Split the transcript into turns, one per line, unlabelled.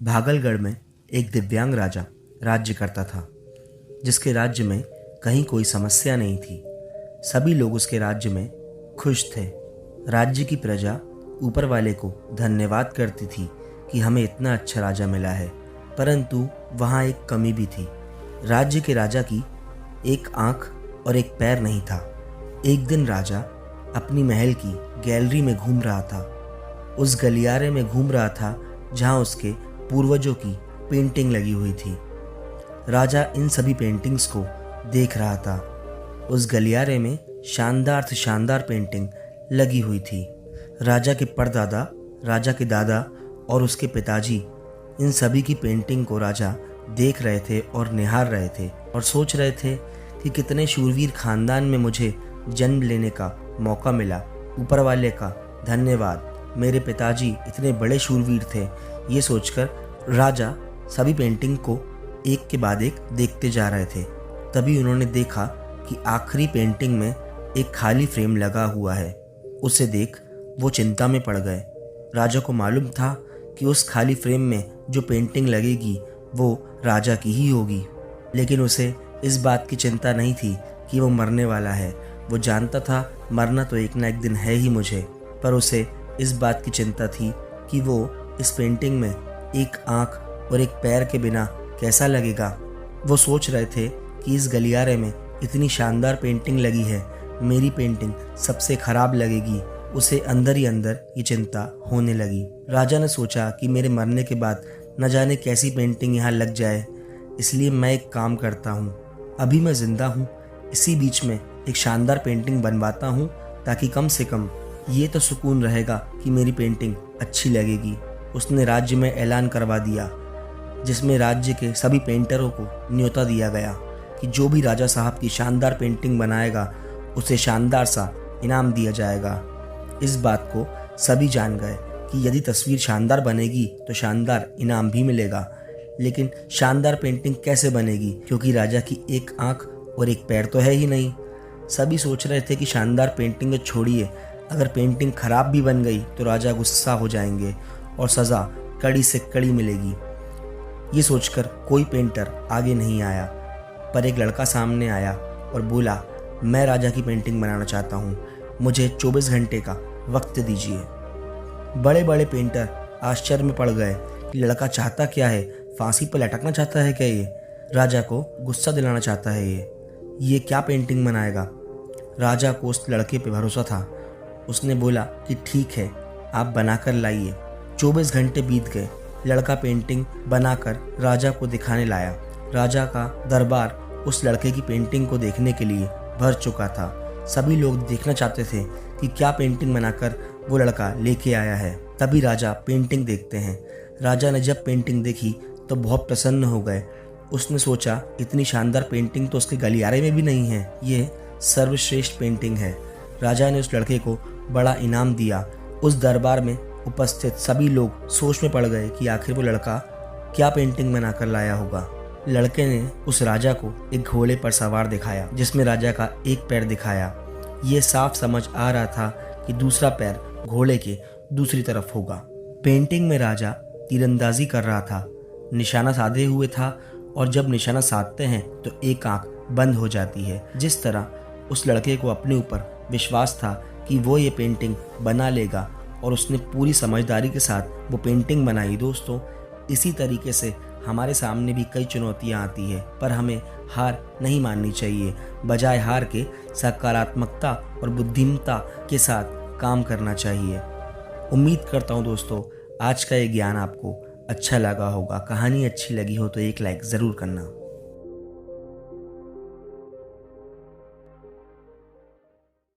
भागलगढ़ में एक दिव्यांग राजा राज्य करता था, जिसके राज्य में कहीं कोई समस्या नहीं थी। सभी लोग उसके राज्य में खुश थे। राज्य की प्रजा ऊपर वाले को धन्यवाद करती थी कि हमें इतना अच्छा राजा मिला है, परंतु वहाँ एक कमी भी थी। राज्य के राजा की एक आंख और एक पैर नहीं था। एक दिन राजा अपनी महल की गैलरी में घूम रहा था। उस गलियारे में घूम रहा था जहाँ उसके पूर्वजों की पेंटिंग लगी हुई थी। राजा इन सभी पेंटिंग्स को देख रहा था। उस गलियारे में शानदार से शानदार पेंटिंग लगी हुई थी। राजा के परदादा, राजा के दादा और उसके पिताजी इन सभी की पेंटिंग को राजा देख रहे थे और निहार रहे थे और सोच रहे थे कि कितने शूरवीर खानदान में मुझे जन्म लेने का मौका मिला। ऊपर वाले का धन्यवाद, मेरे पिताजी इतने बड़े शूरवीर थे। ये सोचकर राजा सभी पेंटिंग को एक के बाद एक देखते जा रहे थे। तभी उन्होंने देखा कि आखिरी पेंटिंग में एक खाली फ्रेम लगा हुआ है। उसे देख वो चिंता में पड़ गए। राजा को मालूम था कि उस खाली फ्रेम में जो पेंटिंग लगेगी वो राजा की ही होगी, लेकिन उसे इस बात की चिंता नहीं थी कि वो मरने वाला है। वो जानता था मरना तो एक ना एक दिन है ही मुझे, पर उसे इस बात की चिंता थी कि वो इस पेंटिंग में एक आंख और एक पैर के बिना कैसा लगेगा। वो सोच रहे थे कि इस गलियारे में इतनी शानदार पेंटिंग लगी है, मेरी पेंटिंग सबसे खराब लगेगी। उसे अंदर ही अंदर ये चिंता होने लगी। राजा ने सोचा कि मेरे मरने के बाद न जाने कैसी पेंटिंग यहाँ लग जाए, इसलिए मैं एक काम करता हूँ। अभी मैं जिंदा हूँ, इसी बीच में एक शानदार पेंटिंग बनवाता हूँ, ताकि कम से कम ये तो सुकून रहेगा कि मेरी पेंटिंग अच्छी लगेगी। उसने राज्य में ऐलान करवा दिया, जिसमें राज्य के सभी पेंटरों को न्योता दिया गया कि जो भी राजा साहब की शानदार पेंटिंग बनाएगा उसे शानदार सा इनाम दिया जाएगा। इस बात को सभी जान गए कि यदि तस्वीर शानदार बनेगी तो शानदार इनाम भी मिलेगा, लेकिन शानदार पेंटिंग कैसे बनेगी, क्योंकि राजा की एक आंख और एक पैर तो है ही नहीं। सभी सोच रहे थे कि शानदार पेंटिंग तो छोड़िए, अगर पेंटिंग खराब भी बन गई तो राजा गुस्सा हो जाएंगे और सज़ा कड़ी से कड़ी मिलेगी। ये सोचकर कोई पेंटर आगे नहीं आया, पर एक लड़का सामने आया और बोला, मैं राजा की पेंटिंग बनाना चाहता हूँ, मुझे 24 घंटे का वक्त दीजिए। बड़े बड़े पेंटर आश्चर्य में पड़ गए कि लड़का चाहता क्या है, फांसी पर लटकना चाहता है क्या, ये राजा को गुस्सा दिलाना चाहता है, ये क्या पेंटिंग बनाएगा। राजा को उस लड़के पे भरोसा था। उसने बोला कि ठीक है, आप बनाकर लाइए। 24 घंटे बीत गए। लड़का पेंटिंग बनाकर राजा को दिखाने लाया। राजा का दरबार उस लड़के की पेंटिंग को देखने के लिए भर चुका था। सभी लोग देखना चाहते थे कि क्या पेंटिंग बनाकर वो लड़का लेके आया है। तभी राजा पेंटिंग देखते हैं। राजा ने जब पेंटिंग देखी तो बहुत प्रसन्न हो गए। उसने सोचा, इतनी शानदार पेंटिंग तो उसके गलियारे में भी नहीं है, ये सर्वश्रेष्ठ पेंटिंग है। राजा ने उस लड़के को बड़ा इनाम दिया। उस दरबार में उपस्थित सभी लोग सोच में पड़ गए कि आखिर वो लड़का क्या पेंटिंग बनाकर लाया होगा। लड़के ने उस राजा को एक घोड़े पर सवार दिखाया, जिसमें राजा का एक पैर दिखाया। ये साफ समझ आ रहा था कि दूसरा पैर घोड़े के दूसरी तरफ होगा। पेंटिंग में राजा तीरंदाजी कर रहा था, निशाना साधे हुए था, और जब निशाना साधते हैं तो एक आंख बंद हो जाती है। जिस तरह उस लड़के को अपने ऊपर विश्वास था कि वो ये पेंटिंग बना लेगा, और उसने पूरी समझदारी के साथ वो पेंटिंग बनाई। दोस्तों, इसी तरीके से हमारे सामने भी कई चुनौतियां आती है, पर हमें हार नहीं माननी चाहिए। बजाय हार के सकारात्मकता और बुद्धिमत्ता के साथ काम करना चाहिए। उम्मीद करता हूँ दोस्तों, आज का ये ज्ञान आपको अच्छा लगा होगा। कहानी अच्छी लगी हो तो एक लाइक ज़रूर करना।